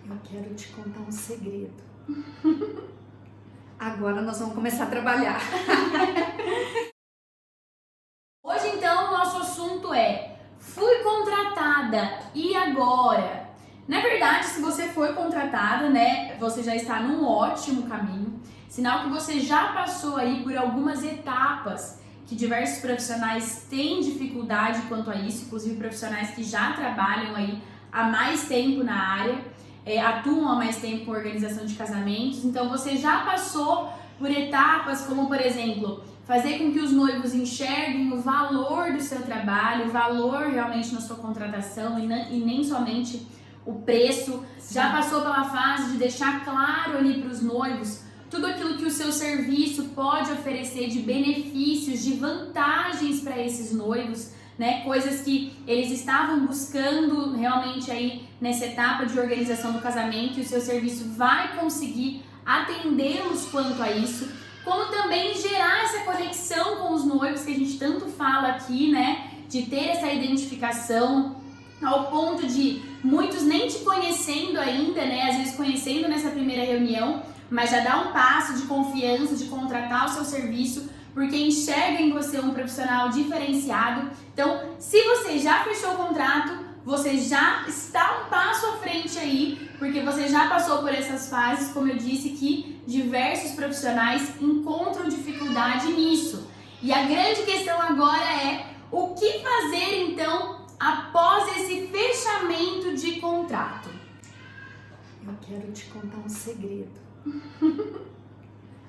Eu quero te contar um segredo. Agora nós vamos começar a trabalhar. Hoje então o nosso assunto é: fui contratada, e agora? Na verdade, se você foi contratada, né, você já está num ótimo caminho, sinal que você já passou aí por algumas etapas que diversos profissionais têm dificuldade quanto a isso, inclusive profissionais que já trabalham aí há mais tempo na área, atuam há mais tempo com organização de casamentos. Então você já passou por etapas como, por exemplo, fazer com que os noivos enxerguem o valor do seu trabalho, o valor realmente na sua contratação e nem somente o preço. Sim. Já passou pela fase de deixar claro ali para os noivos tudo aquilo que o seu serviço pode oferecer de benefícios, de vantagens para esses noivos, né? Coisas que eles estavam buscando realmente aí nessa etapa de organização do casamento, e o seu serviço vai conseguir atendê-los quanto a isso, como também gerar essa conexão com os noivos que a gente tanto fala aqui, né? De ter essa identificação ao ponto de muitos nem te conhecendo ainda, né? Às vezes conhecendo nessa primeira reunião, mas já dá um passo de confiança, de contratar o seu serviço, porque enxerga em você um profissional diferenciado. Então, se você já fechou o contrato, você já está um passo à frente aí, porque você já passou por essas fases, como eu disse, que diversos profissionais encontram dificuldade nisso. E a grande questão agora é: o que fazer então após esse fechamento de contrato? Eu quero te contar um segredo.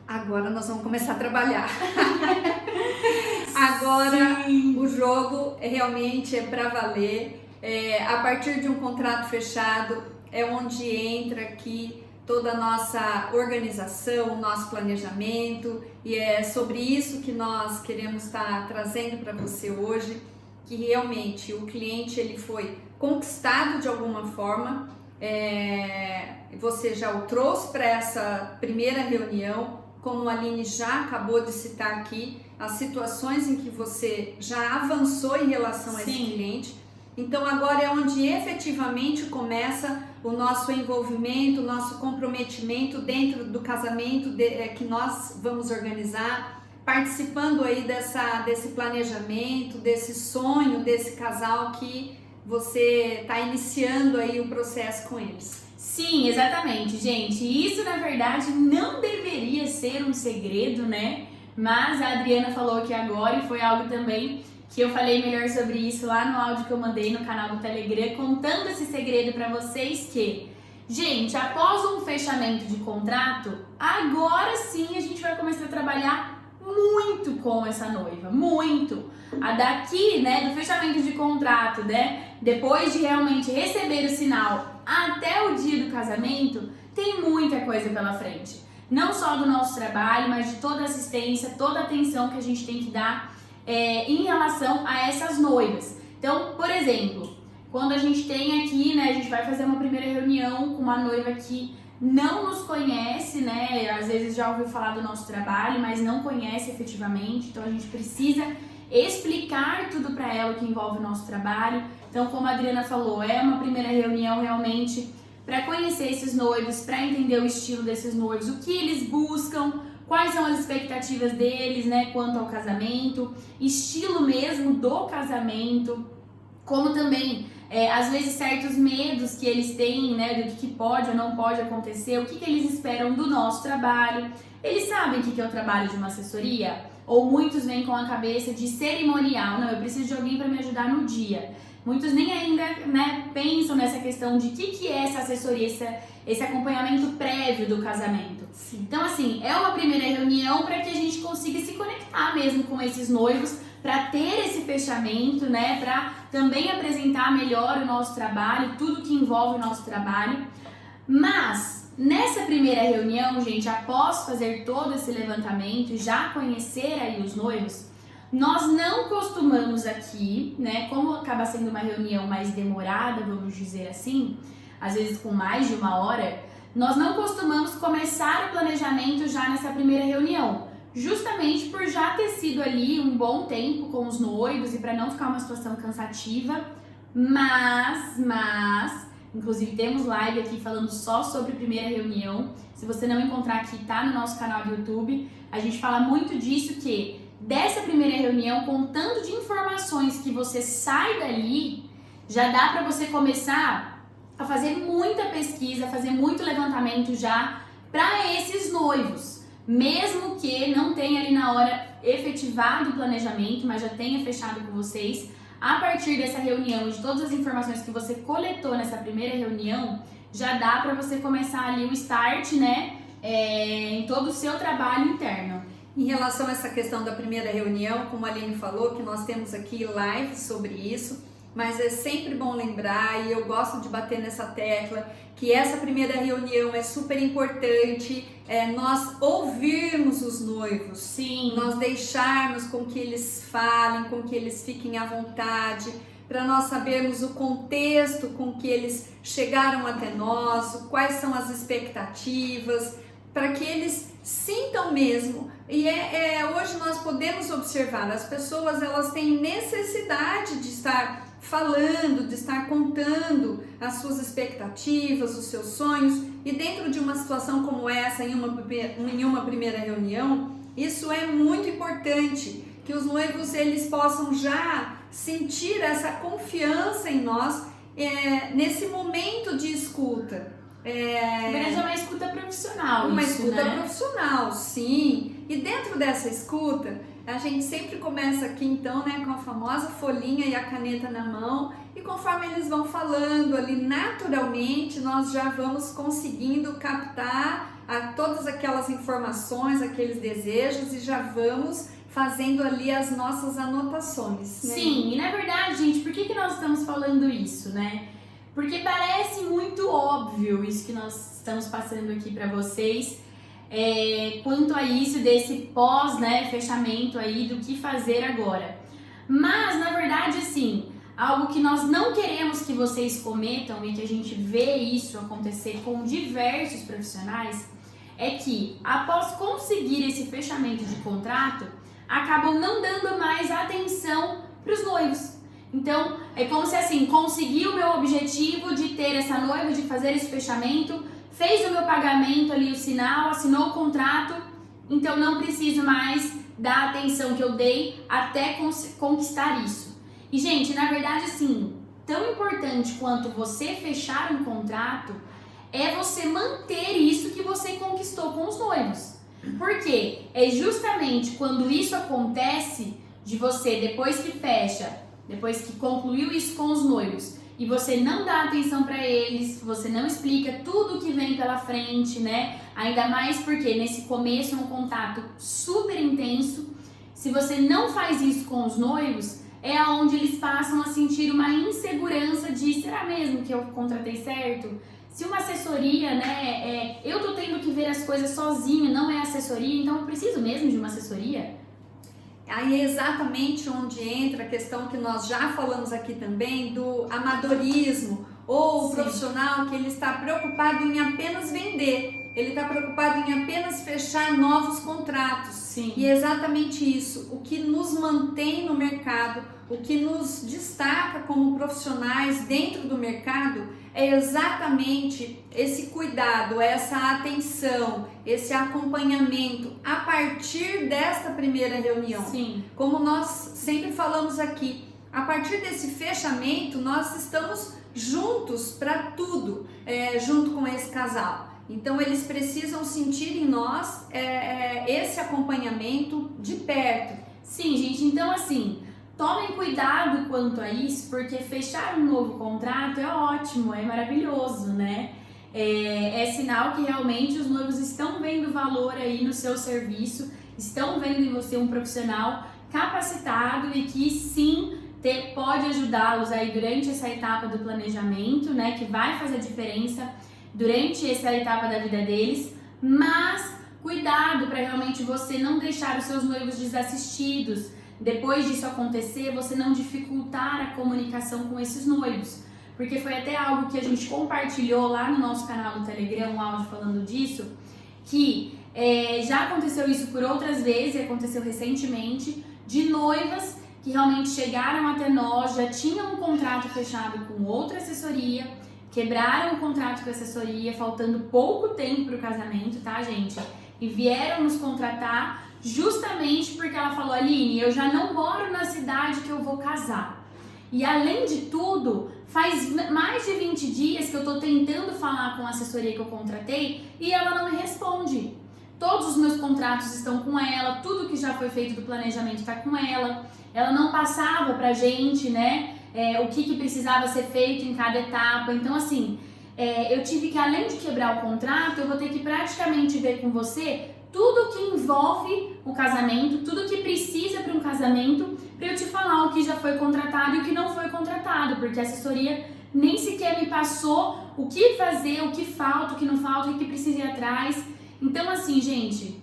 Agora nós vamos começar a trabalhar. Agora sim, o jogo realmente é para valer. A partir de um contrato fechado é onde entra aqui toda a nossa organização, o nosso planejamento, e é sobre isso que nós queremos estar trazendo para você hoje, que realmente o cliente ele foi conquistado de alguma forma. Você já o trouxe para essa primeira reunião, como a Aline já acabou de citar aqui, as situações em que você já avançou em relação a esse cliente. Então agora é onde efetivamente começa o nosso envolvimento, o nosso comprometimento dentro do casamento que nós vamos organizar, participando aí desse planejamento, desse sonho, desse casal que você está iniciando aí o processo com eles. Sim, exatamente, gente. Isso, na verdade, não deveria ser um segredo, né? Mas a Adriana falou aqui agora, e foi algo também que eu falei melhor sobre isso lá no áudio que eu mandei no canal do Telegram, contando esse segredo para vocês que, gente, após um fechamento de contrato, agora sim a gente vai começar a trabalhar muito com essa noiva, muito. A daqui, né, do fechamento de contrato, né, depois de realmente receber o sinal até o dia do casamento, tem muita coisa pela frente. Não só do nosso trabalho, mas de toda a assistência, toda a atenção que a gente tem que dar em relação a essas noivas. Então, por exemplo, quando a gente tem aqui, né, a gente vai fazer uma primeira reunião com uma noiva que não nos conhece, né, às vezes já ouviu falar do nosso trabalho, mas não conhece efetivamente, então a gente precisa explicar tudo para ela que envolve o nosso trabalho. Então, como a Adriana falou, é uma primeira reunião realmente para conhecer esses noivos, para entender o estilo desses noivos, o que eles buscam, quais são as expectativas deles, né, quanto ao casamento, estilo mesmo do casamento, como também, às vezes, certos medos que eles têm, né, do que pode ou não pode acontecer, o que eles esperam do nosso trabalho. Eles sabem o que é o trabalho de uma assessoria? Ou muitos vêm com a cabeça de cerimonial, não, eu preciso de alguém para me ajudar no dia. Muitos nem ainda, né, pensam nessa questão de o que é essa assessoria, esse acompanhamento prévio do casamento. Sim. Então, assim, é uma primeira reunião para que a gente consiga se conectar mesmo com esses noivos, para ter esse fechamento, né, para também apresentar melhor o nosso trabalho, tudo que envolve o nosso trabalho. Mas nessa primeira reunião, gente, após fazer todo esse levantamento e já conhecer aí os noivos, nós não costumamos aqui, né, como acaba sendo uma reunião mais demorada, vamos dizer assim, às vezes com mais de 1 hora, nós não costumamos começar o planejamento já nessa primeira reunião, justamente por já ter sido ali um bom tempo com os noivos e para não ficar uma situação cansativa, mas Inclusive temos live aqui falando só sobre primeira reunião. Se você não encontrar aqui, tá no nosso canal do YouTube. A gente fala muito disso, que dessa primeira reunião, com o tanto de informações que você sai dali, já dá para você começar a fazer muita pesquisa, fazer muito levantamento já para esses noivos. Mesmo que não tenha ali na hora efetivado o planejamento, mas já tenha fechado com vocês, a partir dessa reunião, de todas as informações que você coletou nessa primeira reunião, já dá para você começar ali o start, né, em todo o seu trabalho interno. Em relação a essa questão da primeira reunião, como a Aline falou, que nós temos aqui lives sobre isso, mas é sempre bom lembrar, e eu gosto de bater nessa tecla, que essa primeira reunião é super importante, nós ouvirmos os noivos, Sim. Nós deixarmos com que eles falem, com que eles fiquem à vontade, para nós sabermos o contexto com que eles chegaram até nós, quais são as expectativas, para que eles sintam mesmo. E hoje nós podemos observar, as pessoas elas têm necessidade de estar falando, de estar contando as suas expectativas, os seus sonhos, e dentro de uma situação como essa, em uma primeira reunião, isso é muito importante, que os noivos eles possam já sentir essa confiança em nós nesse momento de escuta. Na verdade é uma escuta profissional. Uma isso, escuta né? profissional, sim. E dentro dessa escuta, a gente sempre começa aqui então, né, com a famosa folhinha e a caneta na mão, e conforme eles vão falando ali naturalmente, nós já vamos conseguindo captar todas aquelas informações, aqueles desejos, e já vamos fazendo ali as nossas anotações, né? Sim, e na verdade, gente, por que nós estamos falando isso, né? Porque parece muito óbvio isso que nós estamos passando aqui para vocês, quanto a isso desse pós, né, fechamento aí do que fazer agora. Mas, na verdade, assim, algo que nós não queremos que vocês cometam e que a gente vê isso acontecer com diversos profissionais, é que após conseguir esse fechamento de contrato, acabam não dando mais atenção para os noivos. Então, é como se assim, consegui o meu objetivo de ter essa noiva, de fazer esse fechamento, fez o meu pagamento ali, o sinal, assinou o contrato, então não preciso mais da atenção que eu dei até conquistar isso. E, gente, na verdade, assim, tão importante quanto você fechar um contrato é você manter isso que você conquistou com os noivos. Porque é justamente quando isso acontece, de você, depois que fecha, depois que concluiu isso com os noivos, e você não dá atenção para eles, você não explica tudo que vem pela frente, né? Ainda mais porque nesse começo é um contato super intenso. Se você não faz isso com os noivos, é onde eles passam a sentir uma insegurança de, será mesmo que eu contratei certo? Se uma assessoria, né, eu tô tendo que ver as coisas sozinho, não é assessoria, então eu preciso mesmo de uma assessoria? Aí é exatamente onde entra a questão que nós já falamos aqui também do amadorismo, ou o profissional que ele está preocupado em apenas vender, ele está preocupado em apenas fechar novos contratos. Sim. E é exatamente isso, o que nos mantém no mercado, o que nos destaca como profissionais dentro do mercado é exatamente esse cuidado, essa atenção, esse acompanhamento a partir desta primeira reunião. Sim. Como nós sempre falamos aqui, a partir desse fechamento nós estamos juntos para tudo, junto com esse casal. Então eles precisam sentir em nós esse acompanhamento de perto. Sim, gente, então assim, tomem cuidado quanto a isso, porque fechar um novo contrato é ótimo, é maravilhoso, né? É sinal que realmente os noivos estão vendo valor aí no seu serviço, estão vendo em você um profissional capacitado e que sim pode ajudá-los aí durante essa etapa do planejamento, né? Que vai fazer a diferença durante essa etapa da vida deles, mas cuidado para realmente você não deixar os seus noivos desassistidos. Depois disso acontecer, você não dificultar a comunicação com esses noivos. Porque foi até algo que a gente compartilhou lá no nosso canal do Telegram, um áudio falando disso, que já aconteceu isso por outras vezes, aconteceu recentemente, de noivas que realmente chegaram até nós, já tinham um contrato fechado com outra assessoria, quebraram o contrato com a assessoria, faltando pouco tempo para o casamento, tá, gente? E vieram nos contratar justamente porque ela falou: Aline, eu já não moro na cidade que eu vou casar. E além de tudo, faz mais de 20 dias que eu tô tentando falar com a assessoria que eu contratei e ela não me responde. Todos os meus contratos estão com ela, tudo que já foi feito do planejamento está com ela. Ela não passava pra gente, né, o que precisava ser feito em cada etapa. Então, assim, eu tive que, além de quebrar o contrato, eu vou ter que praticamente ver com você tudo que envolve o casamento, tudo que precisa para um casamento, para eu te falar o que já foi contratado e o que não foi contratado, porque a assessoria nem sequer me passou o que fazer, o que falta, o que não falta, o que precisa ir atrás. Então, assim, gente,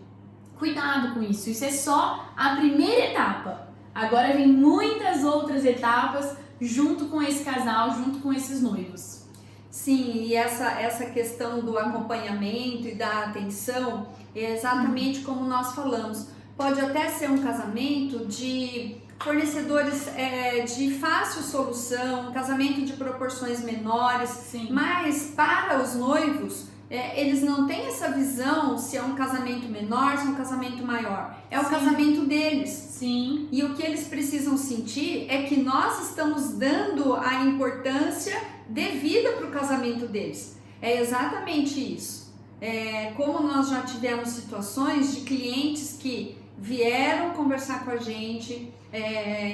cuidado com isso. Isso é só a primeira etapa. Agora vem muitas outras etapas junto com esse casal, junto com esses noivos. Sim, e essa questão do acompanhamento e da atenção é exatamente como nós falamos. Pode até ser um casamento de fornecedores de fácil solução, um casamento de proporções menores, Sim. Mas para os noivos, eles não têm essa visão se é um casamento menor, se é um casamento maior. É o Sim. casamento deles. Sim. E o que eles precisam sentir é que nós estamos dando a importância devida para o casamento deles. É exatamente isso. Como nós já tivemos situações de clientes que vieram conversar com a gente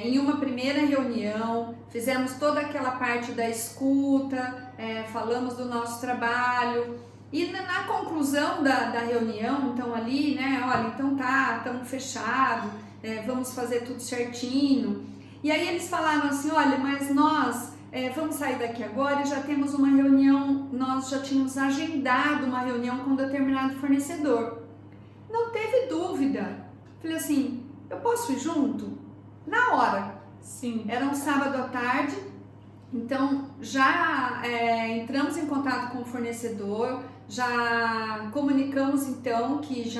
em uma primeira reunião, fizemos toda aquela parte da escuta, falamos do nosso trabalho e na conclusão da reunião, então ali, né, olha, então tá, estamos fechados, vamos fazer tudo certinho. E aí eles falaram assim, olha, mas nós vamos sair daqui agora e já temos uma reunião, nós já tínhamos agendado uma reunião com um determinado fornecedor. Não teve dúvida. Falei assim, eu posso ir junto? Na hora. Sim. Era um sábado à tarde, então já entramos em contato com o fornecedor, já comunicamos então que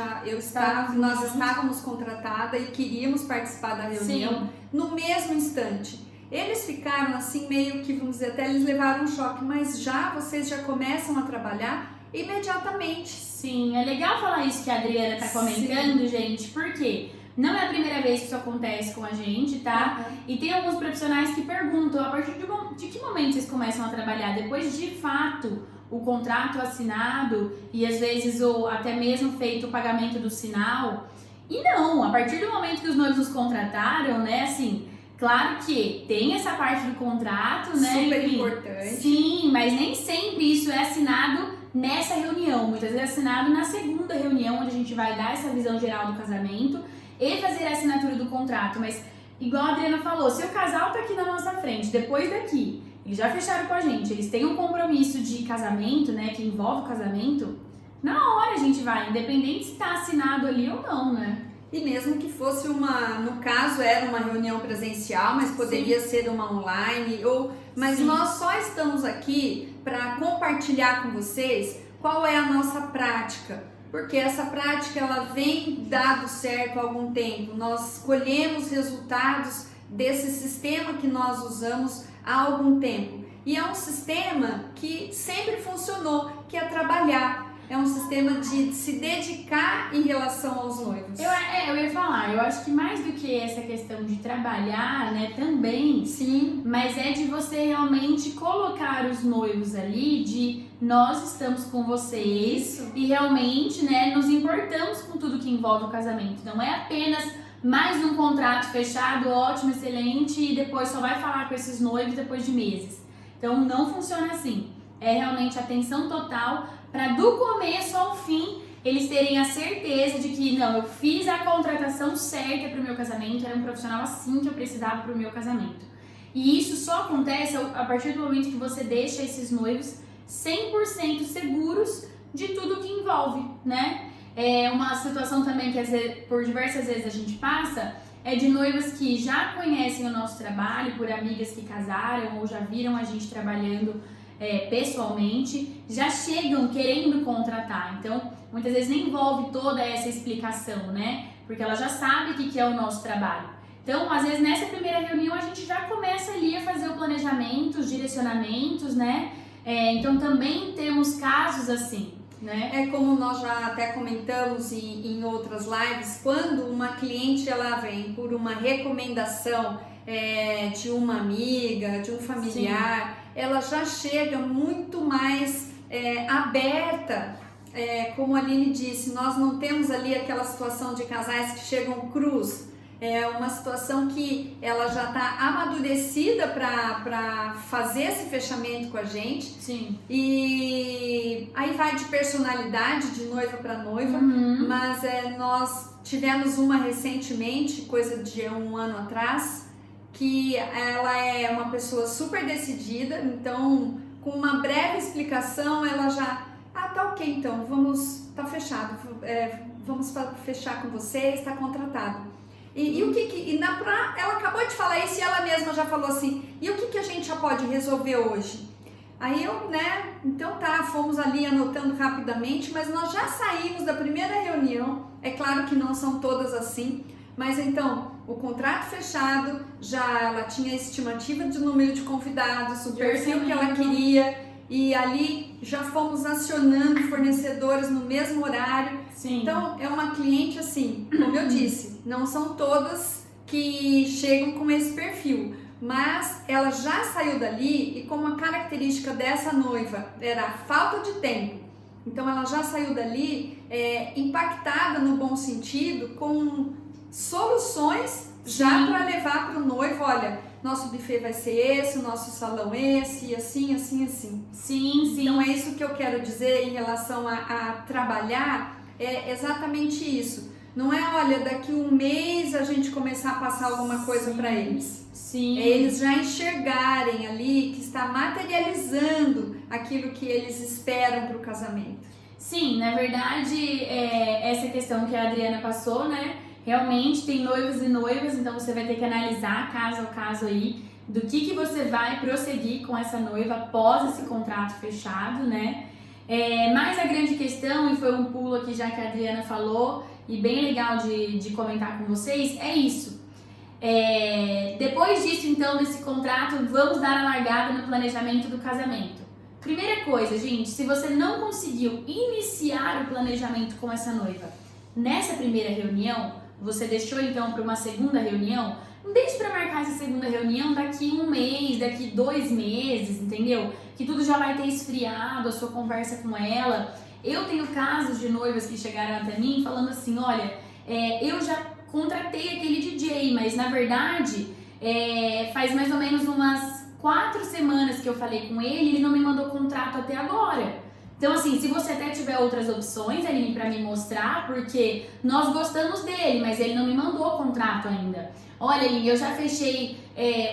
nós estávamos contratadas e queríamos participar da reunião. Sim. No mesmo instante. Eles ficaram assim meio que, vamos dizer, até eles levaram um choque, mas vocês já começam a trabalhar imediatamente. Sim, é legal falar isso que a Adriana tá comentando, gente, porque não é a primeira vez que isso acontece com a gente, tá? Uhum. E tem alguns profissionais que perguntam, a partir de que momento vocês começam a trabalhar? Depois de fato o contrato assinado e às vezes até mesmo feito o pagamento do sinal? E não, a partir do momento que os noivos nos contrataram, né, assim, claro que tem essa parte do contrato, né? Super enfim, importante. Sim, mas nem sempre isso é assinado nessa reunião. Muitas vezes é assinado na segunda reunião, onde a gente vai dar essa visão geral do casamento e fazer a assinatura do contrato. Mas, igual a Adriana falou, se o casal tá aqui na nossa frente, depois daqui, eles já fecharam com a gente, eles têm um compromisso de casamento, né, que envolve o casamento, na hora a gente vai, independente se tá assinado ali ou não, né? E mesmo que fosse no caso era uma reunião presencial, mas poderia ser uma online, mas Sim. Nós só estamos aqui para compartilhar com vocês qual é a nossa prática, porque essa prática ela vem dado certo há algum tempo. Nós colhemos resultados desse sistema que nós usamos há algum tempo. E é um sistema que sempre funcionou, que é trabalhar. É um sistema de se dedicar em relação aos noivos. Eu ia falar, eu acho que mais do que essa questão de trabalhar, né, também, sim, mas é de você realmente colocar os noivos ali, de nós estamos com vocês. Isso. E realmente, né, nos importamos com tudo que envolve o casamento. Não é apenas mais um contrato fechado, ótimo, excelente, e depois só vai falar com esses noivos depois de meses. Então não funciona assim. É realmente atenção total para do começo ao fim eles terem a certeza de que não, eu fiz a contratação certa para o meu casamento, era um profissional assim que eu precisava para o meu casamento. E isso só acontece a partir do momento que você deixa esses noivos 100% seguros de tudo que envolve, né? É uma situação também que por diversas vezes a gente passa, é de noivas que já conhecem o nosso trabalho, por amigas que casaram ou já viram a gente trabalhando pessoalmente, já chegam querendo contratar. Então, muitas vezes nem envolve toda essa explicação, né? Porque ela já sabe o que é o nosso trabalho. Então, às vezes, nessa primeira reunião, a gente já começa ali a fazer o planejamento, os direcionamentos, né? Então também temos casos assim, né? É como nós já até comentamos em outras lives, quando uma cliente ela vem por uma recomendação de uma amiga, de um familiar, ela já chega muito mais aberta. Como a Aline disse, nós não temos ali aquela situação de casais que chegam cruz. É uma situação que ela já está amadurecida para fazer esse fechamento com a gente. Sim. E aí vai de personalidade, de noiva para noiva, mas nós tivemos uma recentemente, coisa de um ano atrás, que ela é uma pessoa super decidida, então com uma breve explicação ela já, tá ok, então tá fechado, vamos fechar com você, está contratado. Ela acabou de falar isso e ela mesma já falou assim, e o que a gente já pode resolver hoje? Aí então fomos ali anotando rapidamente, mas nós já saímos da primeira reunião, é claro que não são todas assim, mas então, o contrato fechado, já ela tinha a estimativa de número de convidados, o perfil que ela queria, e ali já fomos acionando fornecedores no mesmo horário. Sim. Então, é uma cliente assim, como eu disse, não são todas que chegam com esse perfil, mas ela já saiu dali e como a característica dessa noiva era a falta de tempo, então ela já saiu dali impactada no bom sentido, com soluções já para levar para o noivo, olha, nosso buffet vai ser esse, o nosso salão esse, assim, assim, assim. Sim. Então é isso que eu quero dizer em relação a trabalhar, é exatamente isso. Não é, olha, daqui um mês a gente começar a passar alguma coisa para eles. Sim. É eles já enxergarem ali que está materializando aquilo que eles esperam para o casamento. Sim, na verdade, essa questão que a Adriana passou, né? Realmente tem noivos e noivas, então você vai ter que analisar caso a caso aí do que você vai prosseguir com essa noiva após esse contrato fechado, né? Mas a grande questão, e foi um pulo aqui já que a Adriana falou, e bem legal de comentar com vocês, é isso. Depois disso, então, desse contrato, vamos dar a largada no planejamento do casamento. Primeira coisa, gente, se você não conseguiu iniciar o planejamento com essa noiva nessa primeira reunião, você deixou então para uma segunda reunião, não deixe para marcar essa segunda reunião daqui um mês, daqui 2 meses, entendeu? Que tudo já vai ter esfriado, a sua conversa com ela. Eu tenho casos de noivas que chegaram até mim falando assim, olha, eu já contratei aquele DJ, mas na verdade faz mais ou menos umas 4 semanas que eu falei com ele não me mandou contrato até agora. Então, assim, se você até tiver outras opções, Aline, pra me mostrar, porque nós gostamos dele, mas ele não me mandou o contrato ainda. Olha, Aline, eu já fechei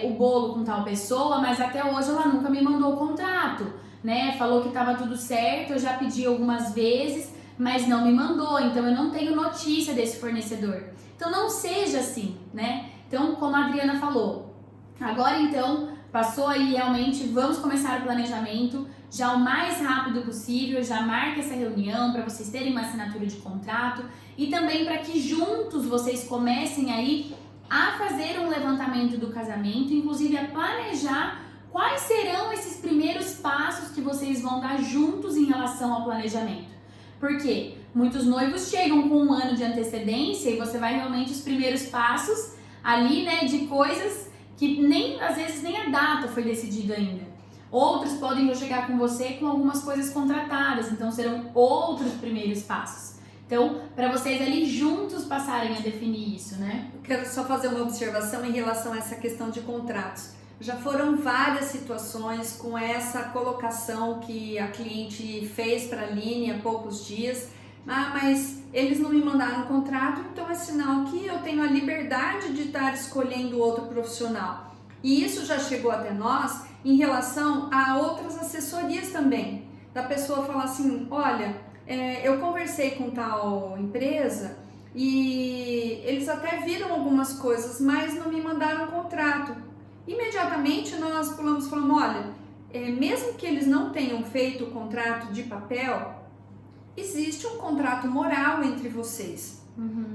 o bolo com tal pessoa, mas até hoje ela nunca me mandou o contrato, né? Falou que tava tudo certo, eu já pedi algumas vezes, mas não me mandou, então eu não tenho notícia desse fornecedor. Então, não seja assim, né? Então, como a Adriana falou, agora então, passou aí realmente, vamos começar o planejamento já o mais rápido possível, já marque essa reunião para vocês terem uma assinatura de contrato e também para que juntos vocês comecem aí a fazer um levantamento do casamento, inclusive a planejar quais serão esses primeiros passos que vocês vão dar juntos em relação ao planejamento. Porque muitos noivos chegam com 1 ano de antecedência e você vai realmente os primeiros passos ali, né, de coisas que às vezes nem a data foi decidida ainda. Outros podem chegar com você com algumas coisas contratadas, então serão outros primeiros passos. Então, para vocês ali juntos passarem a definir isso, né? Eu quero só fazer uma observação em relação a essa questão de contratos. Já foram várias situações com essa colocação que a cliente fez para a Aline há poucos dias. Mas eles não me mandaram um contrato, então é sinal que eu tenho a liberdade de estar escolhendo outro profissional. E isso já chegou até nós em relação a outras assessorias também. Da pessoa falar assim, olha, eu conversei com tal empresa e eles até viram algumas coisas, mas não me mandaram um contrato. Imediatamente nós pulamos e falamos, olha, mesmo que eles não tenham feito o contrato de papel, existe um contrato moral entre vocês.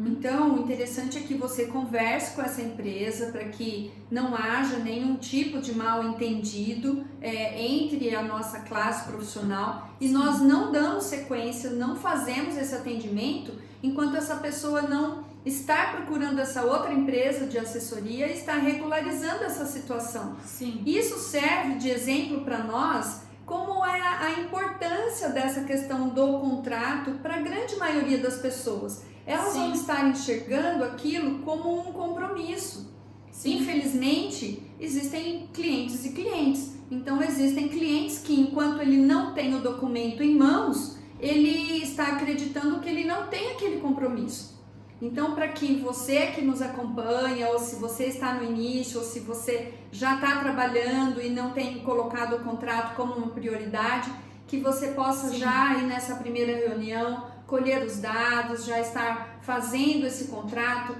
Então, o interessante é que você converse com essa empresa para que não haja nenhum tipo de mal entendido entre a nossa classe profissional e nós não damos sequência, não fazemos esse atendimento enquanto essa pessoa não está procurando essa outra empresa de assessoria e está regularizando essa situação. Sim. Isso serve de exemplo para nós como é a importância dessa questão do contrato para a grande maioria das pessoas. Elas vão estar enxergando aquilo como um compromisso. Sim. Infelizmente, existem clientes e clientes. Então, existem clientes que, enquanto ele não tem o documento em mãos, ele está acreditando que ele não tem aquele compromisso. Então, para que você que nos acompanha, ou se você está no início, ou se você já está trabalhando e não tem colocado o contrato como uma prioridade, que você possa já ir nessa primeira reunião, colher os dados, já estar fazendo esse contrato.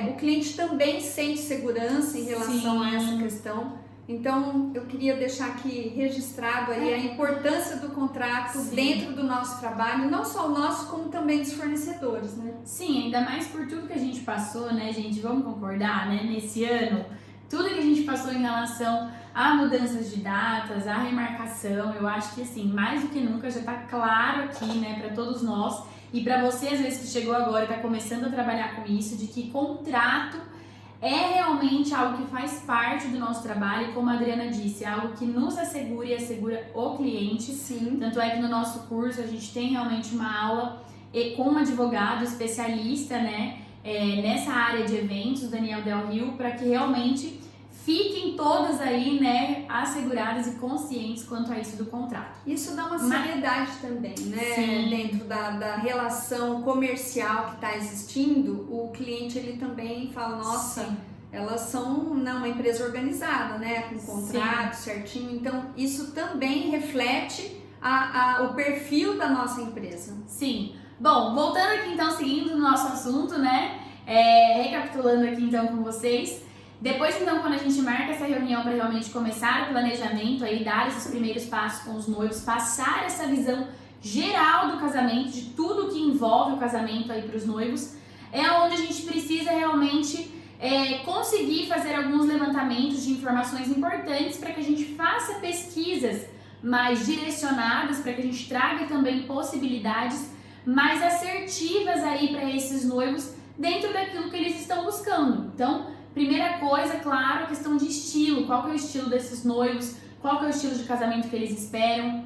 O cliente também sente segurança em relação a essa questão. Então, eu queria deixar aqui registrado aí a importância do contrato dentro do nosso trabalho, não só o nosso, como também dos fornecedores, né? Sim, ainda mais por tudo que a gente passou, né, gente? Vamos concordar, né? Nesse ano, tudo que a gente passou em relação a mudanças de datas, a remarcação, eu acho que, assim, mais do que nunca já tá claro aqui, né, para todos nós e para você, às vezes, que chegou agora e tá começando a trabalhar com isso, de que contrato é realmente algo que faz parte do nosso trabalho e, como a Adriana disse, é algo que nos assegura e assegura o cliente. Sim. Tanto é que no nosso curso a gente tem realmente uma aula com um advogado especialista, né, nessa área de eventos, Daniel Del Rio, para que realmente fiquem todas aí, né, asseguradas e conscientes quanto a isso do contrato. Isso dá uma seriedade também, né? Sim. Dentro da relação comercial que está existindo, o cliente ele também fala, nossa, elas são uma empresa organizada, né? Com contrato certinho. Então, isso também reflete o perfil da nossa empresa. Sim. Bom, voltando aqui então, seguindo o nosso assunto, né? Recapitulando aqui então com vocês. Depois, então, quando a gente marca essa reunião para realmente começar o planejamento, aí dar esses primeiros passos com os noivos, passar essa visão geral do casamento, de tudo que envolve o casamento aí para os noivos, é onde a gente precisa realmente conseguir fazer alguns levantamentos de informações importantes para que a gente faça pesquisas mais direcionadas, para que a gente traga também possibilidades mais assertivas aí para esses noivos dentro daquilo que eles estão buscando. Então, primeira coisa, claro, a questão de estilo. Qual que é o estilo desses noivos? Qual que é o estilo de casamento que eles esperam?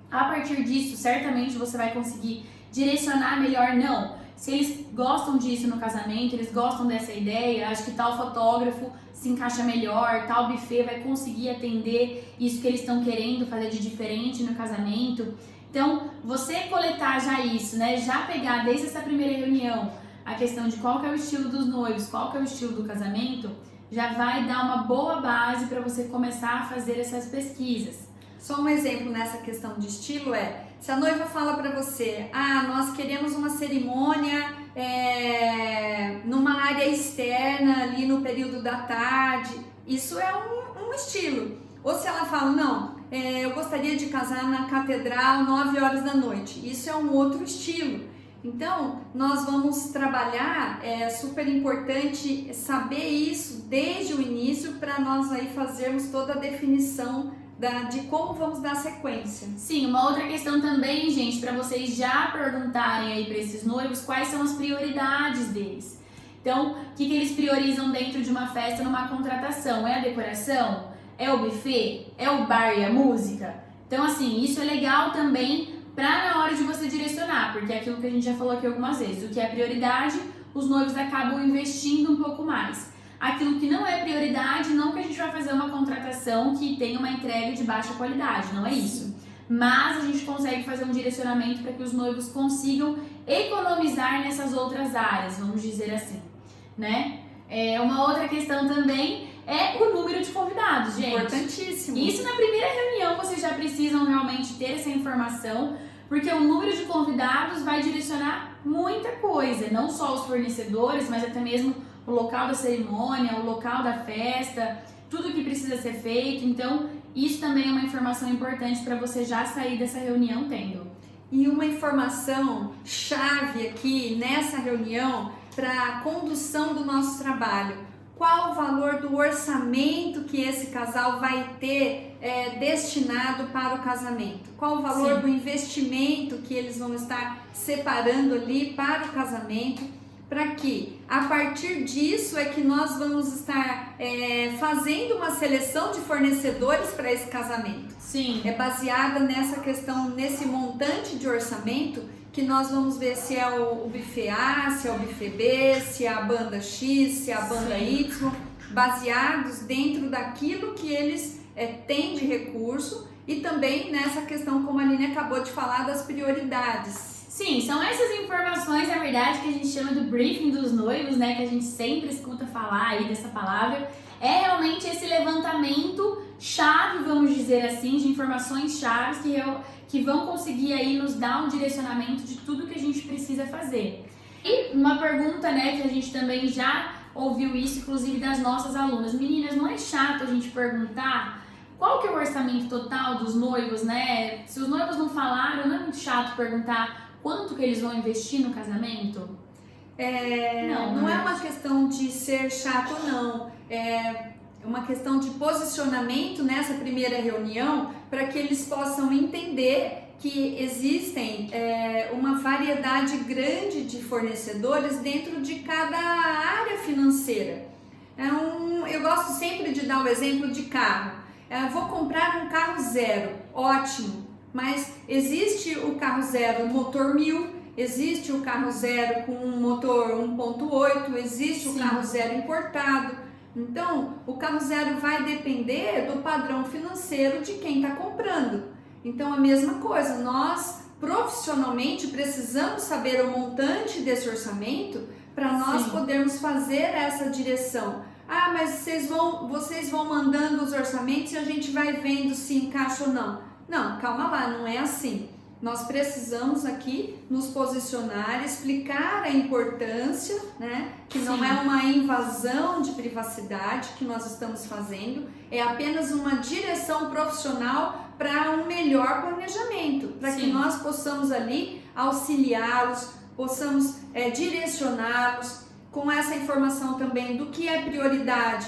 A partir disso, certamente você vai conseguir direcionar melhor. Não, se eles gostam disso no casamento, eles gostam dessa ideia, acho que tal fotógrafo se encaixa melhor, tal buffet vai conseguir atender isso que eles estão querendo fazer de diferente no casamento. Então, você coletar já isso, né? Já pegar desde essa primeira reunião a questão de qual que é o estilo dos noivos, qual que é o estilo do casamento, já vai dar uma boa base para você começar a fazer essas pesquisas. Só um exemplo nessa questão de estilo se a noiva fala para você, nós queremos uma cerimônia numa área externa ali no período da tarde, isso é um estilo. Ou se ela fala, não, eu gostaria de casar na catedral 9 horas da noite, isso é um outro estilo. Então, nós vamos trabalhar, é super importante saber isso desde o início para nós aí fazermos toda a definição de como vamos dar sequência. Sim, uma outra questão também, gente, para vocês já perguntarem aí para esses noivos quais são as prioridades deles. Então, o que eles priorizam dentro de uma festa, numa contratação? É a decoração? É o buffet? É o bar e a música? Então, assim, isso é legal também para na hora de você direcionar, porque é aquilo que a gente já falou aqui algumas vezes, o que é prioridade, os noivos acabam investindo um pouco mais. Aquilo que não é prioridade, não que a gente vai fazer uma contratação que tenha uma entrega de baixa qualidade, não é isso. Mas a gente consegue fazer um direcionamento para que os noivos consigam economizar nessas outras áreas, vamos dizer assim, né? Uma outra questão também é o número de convidados, gente. Importantíssimo. Isso na primeira reunião vocês já precisam realmente ter essa informação, porque o número de convidados vai direcionar muita coisa, não só os fornecedores, mas até mesmo o local da cerimônia, o local da festa, tudo que precisa ser feito. Então, isso também é uma informação importante para você já sair dessa reunião tendo. E uma informação chave aqui nessa reunião para a condução do nosso trabalho. Qual o valor do orçamento que esse casal vai ter destinado para o casamento? Qual o valor do investimento que eles vão estar separando ali para o casamento? Para que a partir disso é que nós vamos estar fazendo uma seleção de fornecedores para esse casamento. Sim. É baseada nessa questão, nesse montante de orçamento, que nós vamos ver se é o buffet A, se é o buffet B, se é a banda X, se é a banda Y, baseados dentro daquilo que eles têm de recurso e também nessa questão, como a Aline acabou de falar, das prioridades. Sim, são essas informações, na verdade, que a gente chama do briefing dos noivos, né? Que a gente sempre escuta falar aí dessa palavra. É realmente esse levantamento chave, vamos dizer assim, de informações chaves que vão conseguir aí nos dar um direcionamento de tudo que a gente precisa fazer. E uma pergunta, né, que a gente também já ouviu isso, inclusive das nossas alunas. Meninas, não é chato a gente perguntar qual que é o orçamento total dos noivos, né? Se os noivos não falaram, não é muito chato perguntar quanto que eles vão investir no casamento? Não é uma questão de ser chato, não. É uma questão de posicionamento nessa primeira reunião para que eles possam entender que existem uma variedade grande de fornecedores dentro de cada área financeira. Eu gosto sempre de dar o exemplo de carro. Vou comprar um carro zero, ótimo, mas existe o carro zero motor 1000, existe o carro zero com um motor 1.8, existe o carro zero importado. Então, o carro zero vai depender do padrão financeiro de quem está comprando. Então, a mesma coisa, nós profissionalmente precisamos saber o montante desse orçamento para nós podermos fazer essa direção. Ah, mas vocês vão mandando os orçamentos e a gente vai vendo se encaixa ou não. Não, calma lá, não é assim. Nós precisamos aqui nos posicionar, explicar a importância, né? Que não é uma invasão de privacidade que nós estamos fazendo, é apenas uma direção profissional para um melhor planejamento, para que nós possamos ali auxiliá-los, possamos direcioná-los com essa informação também do que é prioridade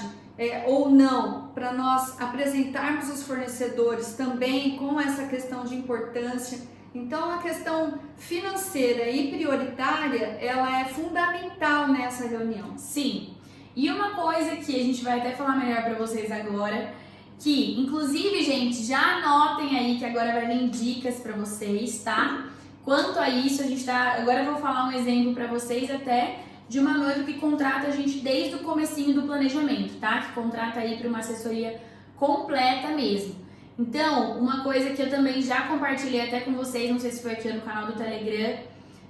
ou não, para nós apresentarmos os fornecedores também com essa questão de importância. Então, a questão financeira e prioritária, ela é fundamental nessa reunião. Sim. E uma coisa que a gente vai até falar melhor para vocês agora, que, inclusive, gente, já anotem aí que agora vai vir dicas para vocês, tá? Quanto a isso, a gente tá... Agora eu vou falar um exemplo para vocês até de uma noiva que contrata a gente desde o comecinho do planejamento, tá? Que contrata aí para uma assessoria completa mesmo. Então, uma coisa que eu também já compartilhei até com vocês, não sei se foi aqui no canal do Telegram,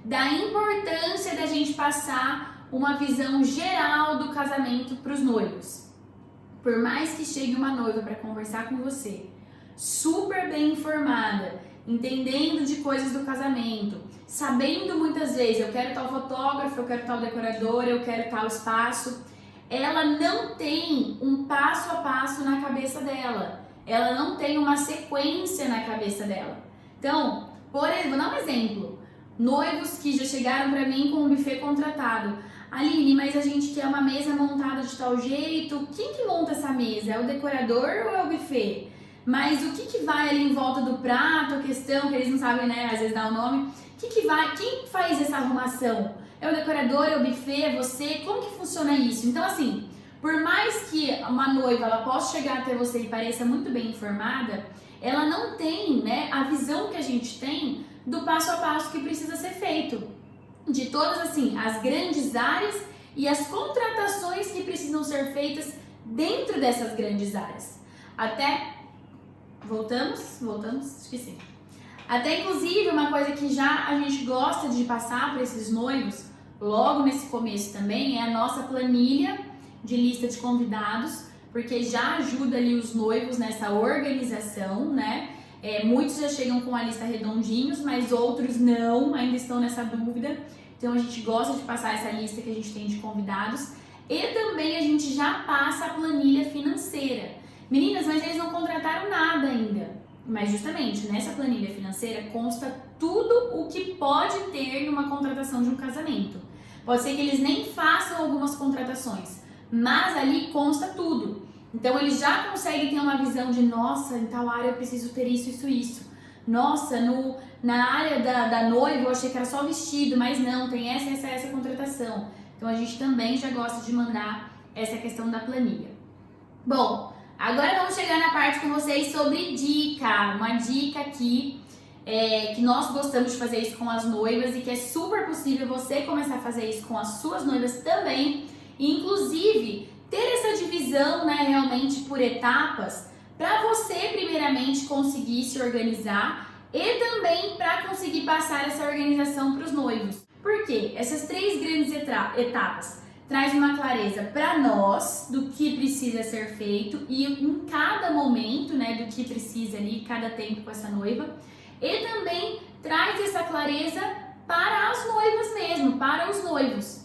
da importância da gente passar uma visão geral do casamento para os noivos. Por mais que chegue uma noiva para conversar com você, super bem informada, entendendo de coisas do casamento, sabendo muitas vezes, eu quero tal fotógrafo, eu quero tal decorador, eu quero tal espaço, ela não tem um passo a passo na cabeça dela. Ela não tem uma sequência na cabeça dela. Então, por exemplo, vou dar um exemplo. Noivos que já chegaram para mim com um buffet contratado. Aline, mas a gente quer uma mesa montada de tal jeito. Quem que monta essa mesa? É o decorador ou é o buffet? Mas o que vai ali em volta do prato? A questão que eles não sabem, né? Às vezes dá o nome. Quem faz essa arrumação? É o decorador? É o buffet? É você? Como que funciona isso? Então, assim... Por mais que uma noiva ela possa chegar até você e pareça muito bem informada, ela não tem, né, a visão que a gente tem do passo a passo que precisa ser feito. De todas, assim, as grandes áreas e as contratações que precisam ser feitas dentro dessas grandes áreas. Até... Voltamos? Esqueci. Até, inclusive, uma coisa que já a gente gosta de passar para esses noivos, logo nesse começo também, é a nossa planilha de lista de convidados, porque já ajuda ali os noivos nessa organização, né? Muitos já chegam com a lista redondinhos, mas outros não, ainda estão nessa dúvida. Então a gente gosta de passar essa lista que a gente tem de convidados e também a gente já passa a planilha financeira. Meninas, mas eles não contrataram nada ainda. Mas justamente nessa planilha financeira consta tudo o que pode ter numa contratação de um casamento. Pode ser que eles nem façam algumas contratações, mas ali consta tudo. Então eles já conseguem ter uma visão de, nossa, em tal área eu preciso ter isso, isso, isso. Nossa, na área da noiva eu achei que era só vestido, mas não, tem essa contratação. Então a gente também já gosta de mandar essa questão da planilha. Bom, agora vamos chegar na parte com vocês sobre dica. Uma dica aqui, que nós gostamos de fazer isso com as noivas e que é super possível você começar a fazer isso com as suas noivas também. E, inclusive, ter essa divisão, né, realmente por etapas, para você primeiramente conseguir se organizar e também para conseguir passar essa organização para os noivos. Por quê? Essas 3 grandes etapas traz uma clareza para nós do que precisa ser feito e em cada momento, né, do que precisa ali, cada tempo com essa noiva. E também traz essa clareza para as noivas mesmo, para os noivos.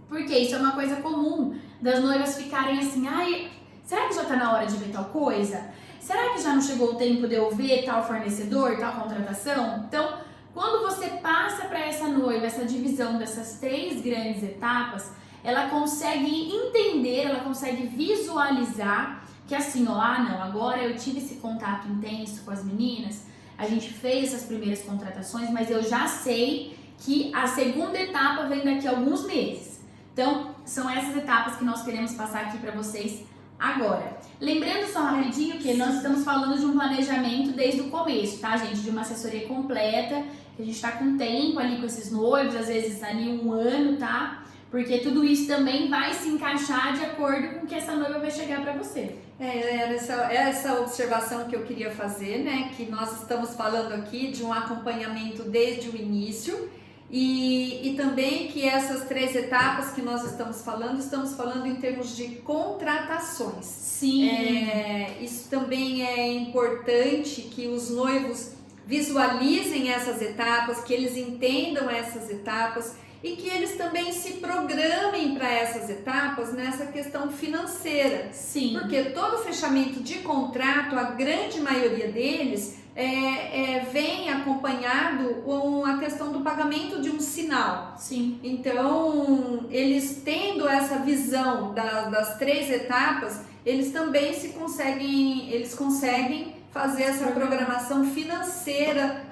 Porque isso é uma coisa comum das noivas ficarem assim, ai, será que já tá na hora de ver tal coisa? Será que já não chegou o tempo de eu ver tal fornecedor, tal contratação? Então, quando você passa para essa noiva essa divisão dessas 3 grandes etapas, ela consegue entender, ela consegue visualizar que assim, ó, não, agora eu tive esse contato intenso com as meninas, a gente fez essas primeiras contratações, mas eu já sei que a segunda etapa vem daqui a alguns meses. Então, são essas etapas que nós queremos passar aqui para vocês agora. Lembrando só rapidinho que nós estamos falando de um planejamento desde o começo, tá, gente? De uma assessoria completa, que a gente tá com tempo ali com esses noivos, às vezes ali 1 ano, tá? Porque tudo isso também vai se encaixar de acordo com que essa noiva vai chegar para você. Era essa observação que eu queria fazer, né? Que nós estamos falando aqui de um acompanhamento desde o início e também que essas 3 etapas que nós estamos falando em termos de contratações. Sim. Isso também é importante que os noivos visualizem essas etapas, que eles entendam essas etapas e que eles também se programem para essas etapas nessa questão financeira. Sim. Porque todo fechamento de contrato, a grande maioria deles, vem acompanhado com a questão do pagamento de um sinal. Sim. Então, eles tendo essa visão das 3 etapas, eles também conseguem fazer essa programação financeira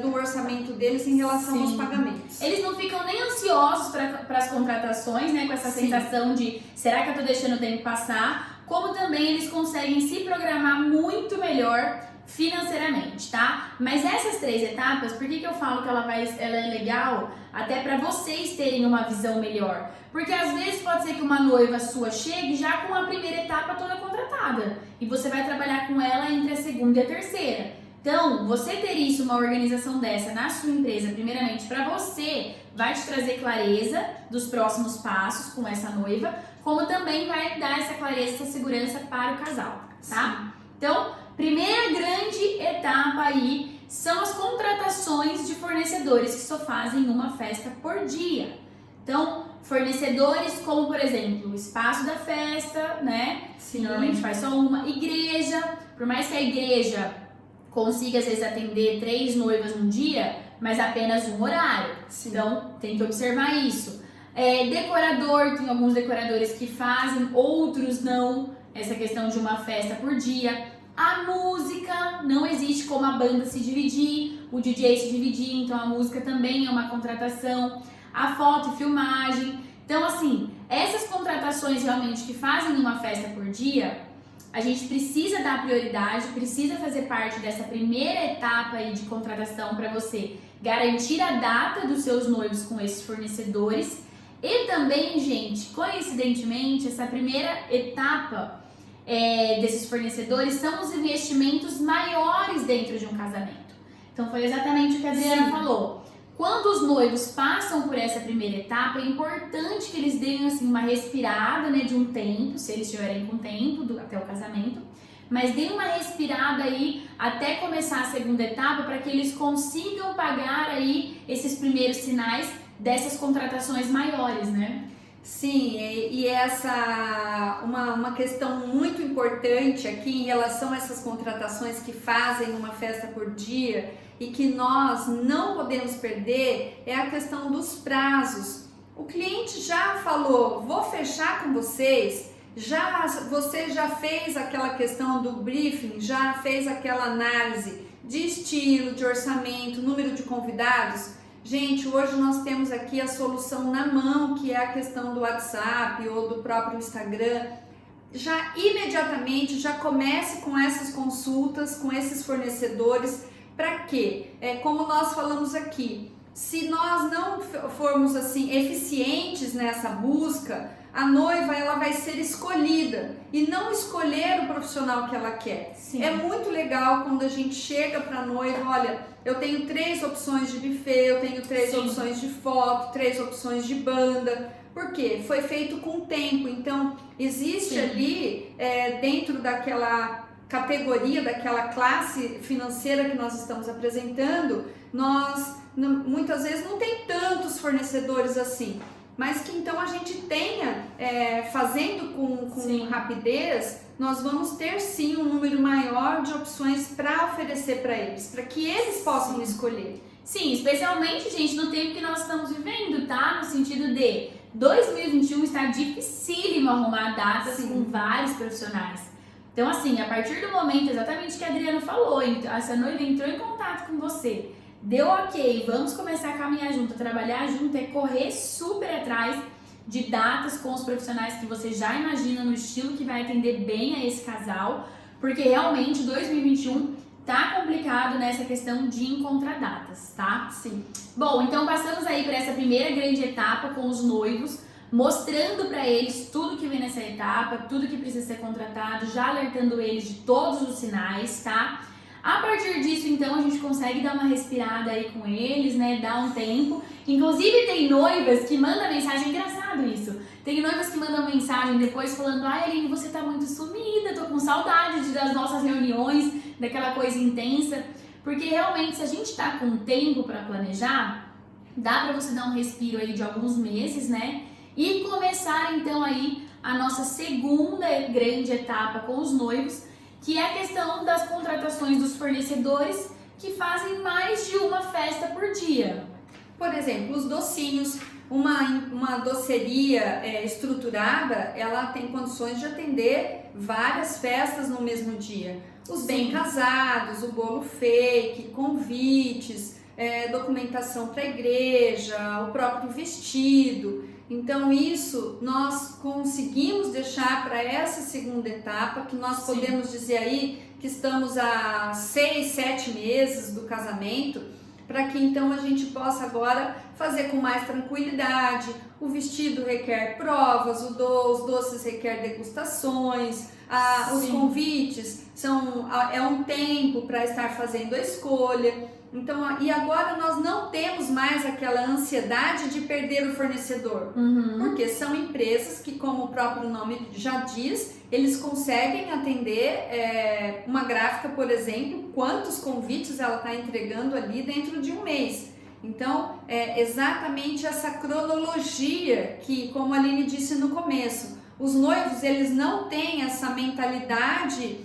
do orçamento deles em relação aos pagamentos. Eles não ficam nem ansiosos para as contratações, né? Com essa sensação de será que eu tô deixando o tempo passar? Como também eles conseguem se programar muito melhor financeiramente, tá? Mas essas 3 etapas, por que eu falo que ela é legal? Até para vocês terem uma visão melhor. Porque às vezes pode ser que uma noiva sua chegue já com a primeira etapa toda contratada e você vai trabalhar com ela entre a segunda e a terceira. Então, você ter isso, uma organização dessa na sua empresa, primeiramente para você, vai te trazer clareza dos próximos passos com essa noiva, como também vai dar essa clareza, essa segurança para o casal, tá? Então, primeira grande etapa aí são as contratações de fornecedores que só fazem uma festa por dia. Então, fornecedores como, por exemplo, o espaço da festa, né? Sim. Normalmente faz só uma. Igreja, por mais que a igreja consiga, às vezes, atender 3 noivas num dia, mas apenas um horário. Sim. Então, tem que observar isso. Decorador, tem alguns decoradores que fazem, outros não. Essa questão de uma festa por dia. A música, não existe como a banda se dividir, o DJ se dividir, então a música também é uma contratação. A foto e filmagem. Então, assim, essas contratações realmente que fazem uma festa por dia, a gente precisa dar prioridade, precisa fazer parte dessa primeira etapa aí de contratação para você garantir a data dos seus noivos com esses fornecedores. E também, gente, coincidentemente, essa primeira etapa desses fornecedores são os investimentos maiores dentro de um casamento. Então, foi exatamente o que a Adriana falou. Quando os noivos passam por essa primeira etapa, é importante que eles deem assim, uma respirada, né, de um tempo, se eles estiverem com tempo até o casamento, mas deem uma respirada aí até começar a segunda etapa para que eles consigam pagar aí esses primeiros sinais dessas contratações maiores, né? Sim, e essa uma questão muito importante aqui em relação a essas contratações que fazem uma festa por dia e que nós não podemos perder é a questão dos prazos. O cliente já falou, vou fechar com vocês, você já fez aquela questão do briefing, já fez aquela análise de estilo, de orçamento, número de convidados? Gente, hoje nós temos aqui a solução na mão, que é a questão do WhatsApp ou do próprio Instagram. Já imediatamente, já comece com essas consultas, com esses fornecedores. Para quê? Como nós falamos aqui, se nós não formos assim eficientes nessa busca, a noiva ela vai ser escolhida e não escolher o profissional que ela quer. Sim. É muito legal quando a gente chega para a noiva, olha, eu tenho 3 opções de buffet, eu tenho 3 Sim. opções de foto, 3 opções de banda. Por quê? Foi feito com tempo, então existe Sim. ali dentro daquela categoria, daquela classe financeira que nós estamos apresentando, nós muitas vezes não tem tantos fornecedores assim, mas que então a gente tenha, fazendo com rapidez, nós vamos ter sim um número maior de opções para oferecer para eles, para que eles possam escolher. Sim, especialmente, gente, no tempo que nós estamos vivendo, tá? No sentido de 2021 está dificílimo arrumar datas com vários profissionais. Então, assim, a partir do momento exatamente que a Adriana falou, essa noiva entrou em contato com você, deu ok, vamos começar a caminhar junto, a trabalhar junto, correr super atrás de datas com os profissionais que você já imagina no estilo que vai atender bem a esse casal, porque realmente 2021 tá complicado nessa questão de encontrar datas, tá? Sim. Bom, então passamos aí para essa primeira grande etapa com os noivos, mostrando para eles tudo que vem nessa etapa, tudo que precisa ser contratado, já alertando eles de todos os sinais, tá? A partir disso, então, a gente consegue dar uma respirada aí com eles, né? Dar um tempo. Inclusive, tem noivas que mandam mensagem, engraçado isso. Tem noivas que mandam mensagem depois falando: ai, Aline, você tá muito sumida, tô com saudade das nossas reuniões, daquela coisa intensa. Porque realmente, se a gente tá com tempo para planejar, dá para você dar um respiro aí de alguns meses, né? E começar, então, aí a nossa segunda grande etapa com os noivos, que é a questão das contratações dos fornecedores que fazem mais de uma festa por dia. Por exemplo, os docinhos, uma doceria estruturada, ela tem condições de atender várias festas no mesmo dia. Os bem casados, o bolo fake, convites, documentação para a igreja, o próprio vestido. Então isso nós conseguimos deixar para essa segunda etapa, que nós podemos dizer aí que estamos a 6, 7 meses do casamento, para que então a gente possa agora fazer com mais tranquilidade. O vestido requer provas, os doces requer degustações, os convites é um tempo para estar fazendo a escolha. Então, e agora nós não temos mais aquela ansiedade de perder o fornecedor, porque são empresas que, como o próprio nome já diz, eles conseguem atender uma gráfica, por exemplo, quantos convites ela está entregando ali dentro de um mês. Então, é exatamente essa cronologia que, como a Aline disse no começo, os noivos eles não têm essa mentalidade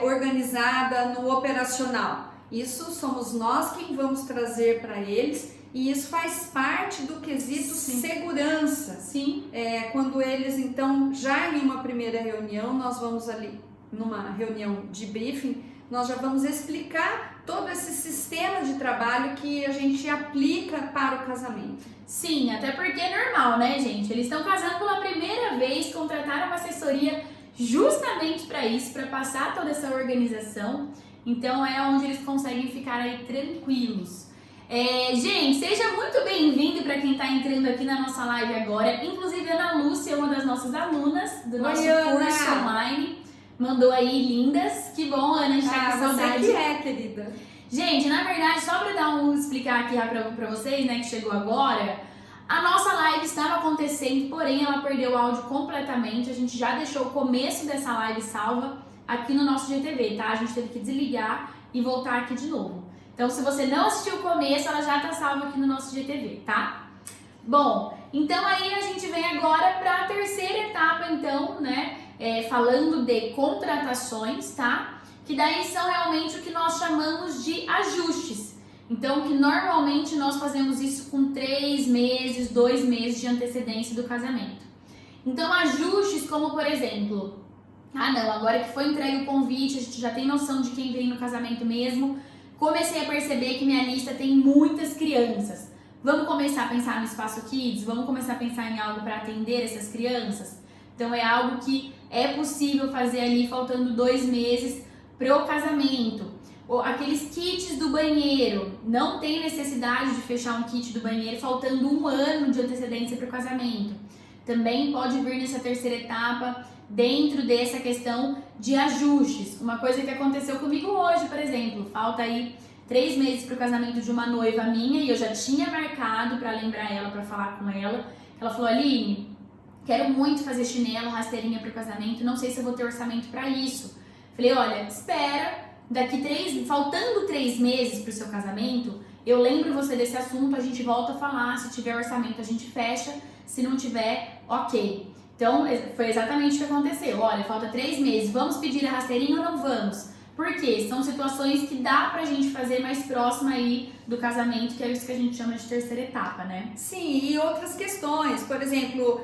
organizada no operacional. Isso somos nós quem vamos trazer para eles, e isso faz parte do quesito segurança. Sim. Quando eles, então, já em uma primeira reunião, nós vamos ali, numa reunião de briefing, nós já vamos explicar todo esse sistema de trabalho que a gente aplica para o casamento. Sim, até porque é normal, né, gente? Eles estão casando pela primeira vez, contrataram uma assessoria justamente para isso, para passar toda essa organização. Então é onde eles conseguem ficar aí tranquilos. Gente, seja muito bem-vindo para quem está entrando aqui na nossa live agora. Inclusive a Ana Lúcia, uma das nossas alunas do nosso curso online, mandou aí lindas. Que bom, Ana, a gente tá com saudade. Você que querida. Gente, na verdade, só para explicar aqui para vocês, né, que chegou agora, a nossa live estava acontecendo, porém ela perdeu o áudio completamente. A gente já deixou o começo dessa live salva aqui no nosso GTV, tá? A gente teve que desligar e voltar aqui de novo. Então, se você não assistiu o começo, ela já tá salva aqui no nosso GTV, tá? Bom, então aí a gente vem agora para a terceira etapa, então, né? Falando de contratações, tá? que daí são realmente o que nós chamamos de ajustes. Então, que normalmente nós fazemos isso com 3 meses, 2 meses de antecedência do casamento. Então, ajustes como, por exemplo, não, agora que foi entregue o convite, a gente já tem noção de quem vem no casamento mesmo, comecei a perceber que minha lista tem muitas crianças. Vamos começar a pensar no espaço Kids? Vamos começar a pensar em algo para atender essas crianças? Então, é algo que é possível fazer ali faltando 2 meses para o casamento. Ou aqueles kits do banheiro, não tem necessidade de fechar um kit do banheiro faltando 1 ano de antecedência para o casamento. Também pode vir nessa terceira etapa dentro dessa questão de ajustes. Uma coisa que aconteceu comigo hoje, por exemplo, falta aí 3 meses para o casamento de uma noiva minha e eu já tinha marcado para lembrar ela, para falar com ela. Ela falou: Aline, quero muito fazer chinelo, rasteirinha para o casamento, não sei se eu vou ter orçamento para isso. Falei: olha, espera. Faltando 3 meses para o seu casamento, eu lembro você desse assunto, a gente volta a falar, se tiver orçamento a gente fecha, se não tiver, ok. Então, foi exatamente o que aconteceu. Olha, falta 3 meses, vamos pedir a rasteirinha ou não vamos? Por quê? São situações que dá pra gente fazer mais próximo aí do casamento, que é isso que a gente chama de terceira etapa, né? Sim, e outras questões, por exemplo,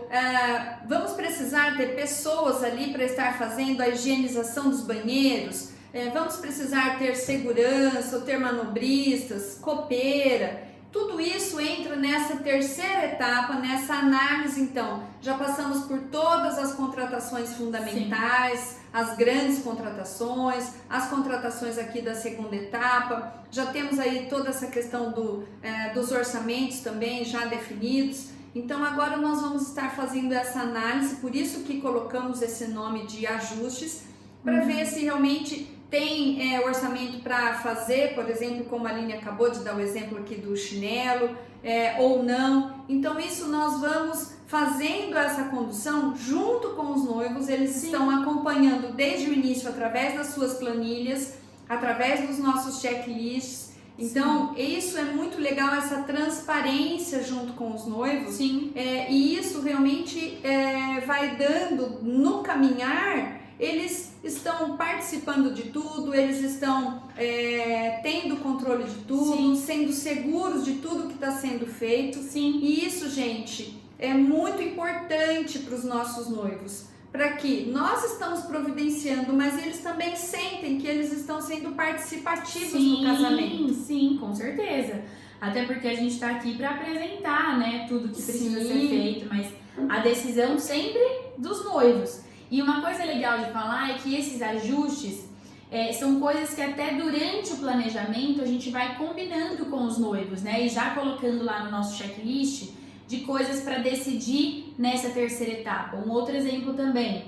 vamos precisar ter pessoas ali para estar fazendo a higienização dos banheiros. Vamos precisar ter segurança, ou ter manobristas, copeira. Tudo isso entra nessa terceira etapa, nessa análise. Então, já passamos por todas as contratações fundamentais, sim, as grandes contratações, as contratações aqui da segunda etapa. Já temos aí toda essa questão dos orçamentos também já definidos. Então, agora nós vamos estar fazendo essa análise, por isso que colocamos esse nome de ajustes, para ver se realmente tem orçamento para fazer, por exemplo, como a Aline acabou de dar o exemplo aqui do chinelo, ou não. Então, isso nós vamos fazendo essa condução junto com os noivos, eles, sim, estão acompanhando desde o início através das suas planilhas, através dos nossos checklists. Então, sim, isso é muito legal, essa transparência junto com os noivos. Sim. E isso realmente vai dando no caminhar. Eles estão participando de tudo, eles estão tendo controle de tudo, sim, sendo seguros de tudo que está sendo feito. Sim. E isso, gente, é muito importante para os nossos noivos, para que nós estamos providenciando, mas eles também sentem que eles estão sendo participativos, sim, no casamento. Sim, com certeza. Até porque a gente está aqui para apresentar, né, tudo que precisa, sim, ser feito, mas a decisão sempre dos noivos. E uma coisa legal de falar é que esses ajustes são coisas que até durante o planejamento a gente vai combinando com os noivos, né? E já colocando lá no nosso checklist de coisas para decidir nessa terceira etapa. Um outro exemplo também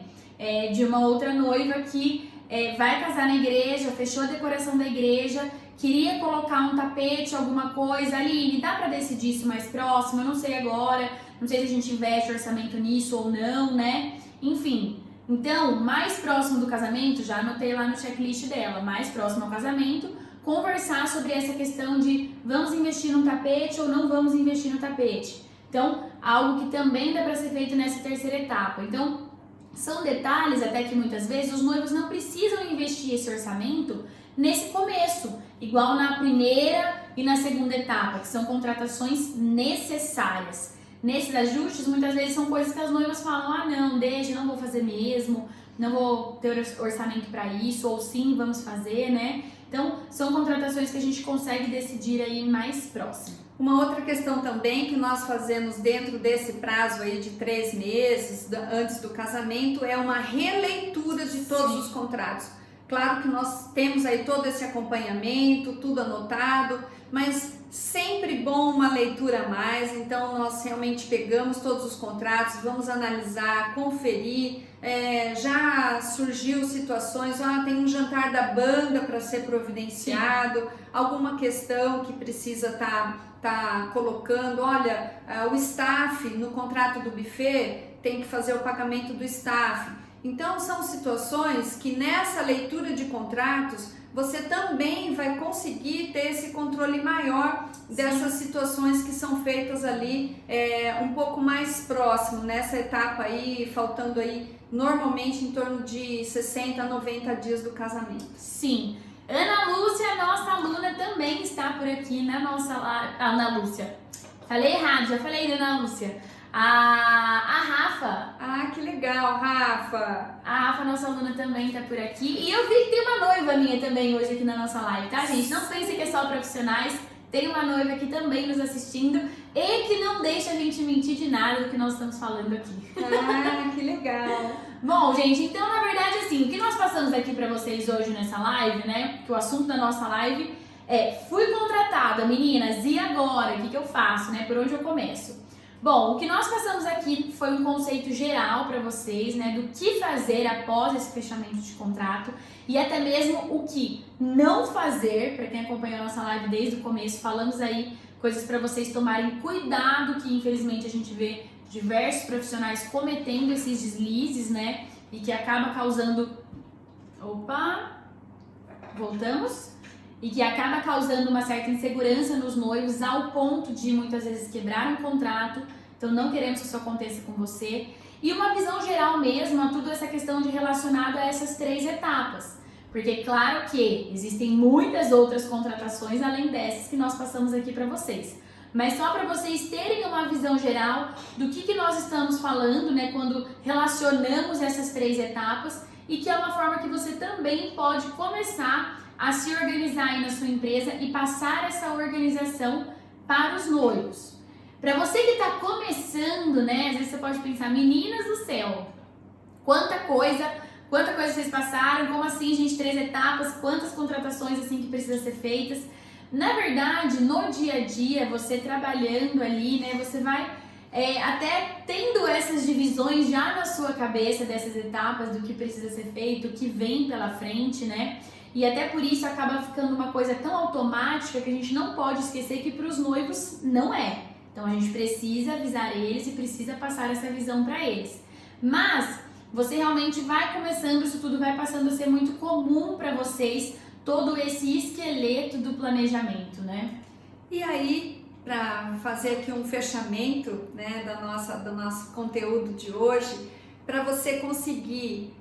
de uma outra noiva que vai casar na igreja, fechou a decoração da igreja, queria colocar um tapete, alguma coisa. Aline, dá para decidir isso mais próximo? Eu não sei agora, não sei se a gente investe orçamento nisso ou não, né? Enfim. Então, mais próximo do casamento, já anotei lá no checklist dela, mais próximo ao casamento, conversar sobre essa questão de vamos investir no tapete ou não vamos investir no tapete. Então, algo que também dá para ser feito nessa terceira etapa. Então, são detalhes até que muitas vezes os noivos não precisam investir esse orçamento nesse começo, igual na primeira e na segunda etapa, que são contratações necessárias. Nesses ajustes, muitas vezes são coisas que as noivas falam: não, deixa, não vou fazer mesmo, não vou ter orçamento para isso, ou sim, vamos fazer, né? Então, são contratações que a gente consegue decidir aí mais próximo. Uma outra questão também que nós fazemos dentro desse prazo aí de 3 meses antes do casamento é uma releitura de todos, sim, os contratos. Claro que nós temos aí todo esse acompanhamento, tudo anotado, mas sempre bom uma leitura a mais. Então nós realmente pegamos todos os contratos, vamos analisar, conferir. Já surgiu situações, tem um jantar da banda para ser providenciado, sim, alguma questão que precisa tá colocando, olha, o staff no contrato do buffet tem que fazer o pagamento do staff. Então são situações que nessa leitura de contratos você também vai conseguir ter esse controle maior, sim, dessas situações que são feitas ali um pouco mais próximo, nessa etapa aí, faltando aí normalmente em torno de 60 a 90 dias do casamento. Sim. Ana Lúcia, nossa aluna, também está por aqui na nossa live. Ana Lúcia. Falei errado, já falei da Ana Lúcia. A Rafa. Ah, que legal, Rafa. A Rafa, nossa aluna, também está por aqui. E eu vi que tem uma noiva minha também hoje aqui na nossa live, tá, gente? Não pense que é só profissionais. Tem uma noiva aqui também nos assistindo e que não deixa a gente mentir de nada do que nós estamos falando aqui. Ah, que legal. Bom, gente, então na verdade assim, o que nós passamos aqui pra vocês hoje nessa live, né? Que o assunto da nossa live é: fui contratada, meninas, e agora? O que eu faço, né? Por onde eu começo? Bom, o que nós passamos aqui foi um conceito geral para vocês, né? Do que fazer após esse fechamento de contrato e até mesmo o que não fazer. Para quem acompanhou a nossa live desde o começo, falamos aí coisas para vocês tomarem cuidado, que infelizmente a gente vê diversos profissionais cometendo esses deslizes, né? E que acaba causando... Opa! Voltamos? E que acaba causando uma certa insegurança nos noivos ao ponto de muitas vezes quebrar um contrato. Então não queremos que isso aconteça com você. E uma visão geral mesmo a tudo essa questão de relacionado a essas 3 etapas. Porque claro que existem muitas outras contratações além dessas que nós passamos aqui para vocês. Mas só para vocês terem uma visão geral do que nós estamos falando, né, quando relacionamos essas 3 etapas, e que é uma forma que você também pode começar a se organizar aí na sua empresa e passar essa organização para os noivos. Para você que está começando, né, às vezes você pode pensar: meninas do céu, quanta coisa vocês passaram, como assim, gente, 3 etapas, quantas contratações assim que precisam ser feitas. Na verdade, no dia a dia, você trabalhando ali, né, você vai até tendo essas divisões já na sua cabeça dessas etapas, do que precisa ser feito, o que vem pela frente, né? E até por isso acaba ficando uma coisa tão automática que a gente não pode esquecer que para os noivos não é. Então a gente precisa avisar eles e precisa passar essa visão para eles. Mas você realmente vai começando, isso tudo vai passando a ser muito comum para vocês, todo esse esqueleto do planejamento, né? E aí, para fazer aqui um fechamento, né, do nosso conteúdo de hoje, para você conseguir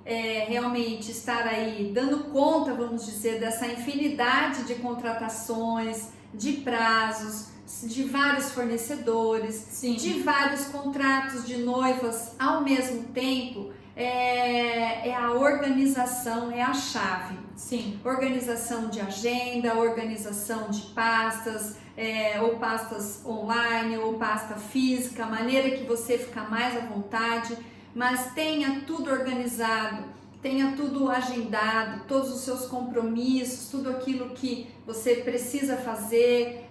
realmente estar aí dando conta, vamos dizer, dessa infinidade de contratações, de prazos, de vários fornecedores, Sim. de vários contratos de noivas ao mesmo tempo, é a organização, é a chave. Sim. Organização de agenda, organização de pastas, ou pastas online, ou pasta física, a maneira que você ficar mais à vontade, mas tenha tudo organizado, tenha tudo agendado, todos os seus compromissos, tudo aquilo que você precisa fazer,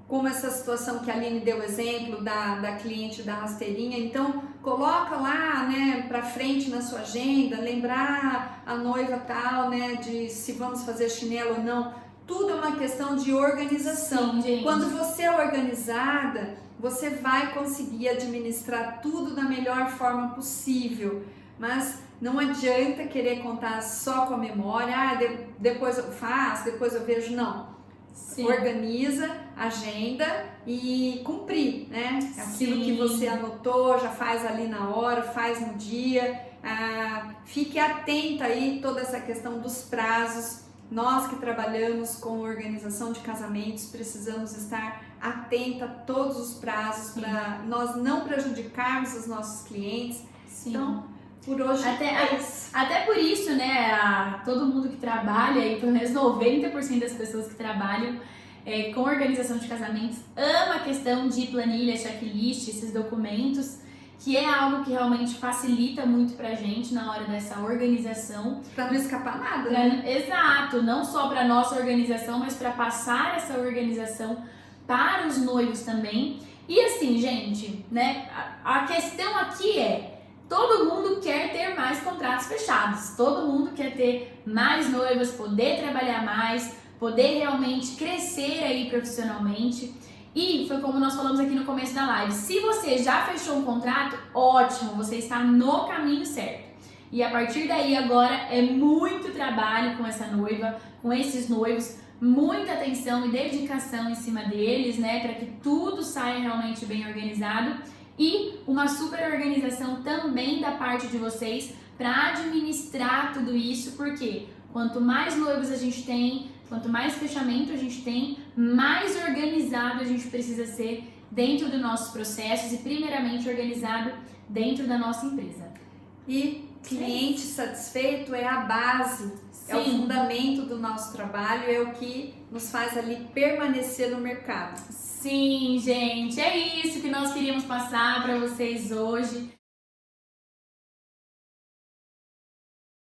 como essa situação que a Aline deu exemplo da cliente da rasteirinha. Então coloca lá, né, para frente na sua agenda, lembrar a noiva tal, né, de se vamos fazer chinelo ou não. Tudo é uma questão de organização. Sim, gente. Quando você é organizada, você vai conseguir administrar tudo da melhor forma possível, mas não adianta querer contar só com a memória, depois eu faço, depois eu vejo, não. Sim. Organiza, agenda e cumprir, né? Aquilo Sim. que você anotou, já faz ali na hora, faz no dia. Fique atenta aí toda essa questão dos prazos. Nós que trabalhamos com organização de casamentos precisamos estar atenta a todos os prazos para nós não prejudicarmos os nossos clientes. Sim. Então, por hoje até por isso, né, todo mundo que trabalha, e pelo menos 90% das pessoas que trabalham com organização de casamentos ama a questão de planilha, checklist, esses documentos, que é algo que realmente facilita muito pra gente na hora dessa organização. Pra não escapar nada, né? Exato, não só pra nossa organização, mas para passar essa organização para os noivos também. E assim, gente, né, a questão aqui todo mundo quer ter mais contratos fechados, todo mundo quer ter mais noivas, poder trabalhar mais, poder realmente crescer aí profissionalmente. E foi como nós falamos aqui no começo da live: se você já fechou um contrato, ótimo, você está no caminho certo. E a partir daí agora é muito trabalho com essa noiva, com esses noivos, muita atenção e dedicação em cima deles, né, para que tudo saia realmente bem organizado. e uma super organização também da parte de vocês para administrar tudo isso, porque quanto mais noivos a gente tem, quanto mais fechamento a gente tem, mais organizado a gente precisa ser dentro dos nossos processos e primeiramente organizado dentro da nossa empresa. E cliente satisfeito é a base, é o fundamento do nosso trabalho, é o que nos faz ali permanecer no mercado. Sim, gente, é isso que nós queríamos passar para vocês hoje.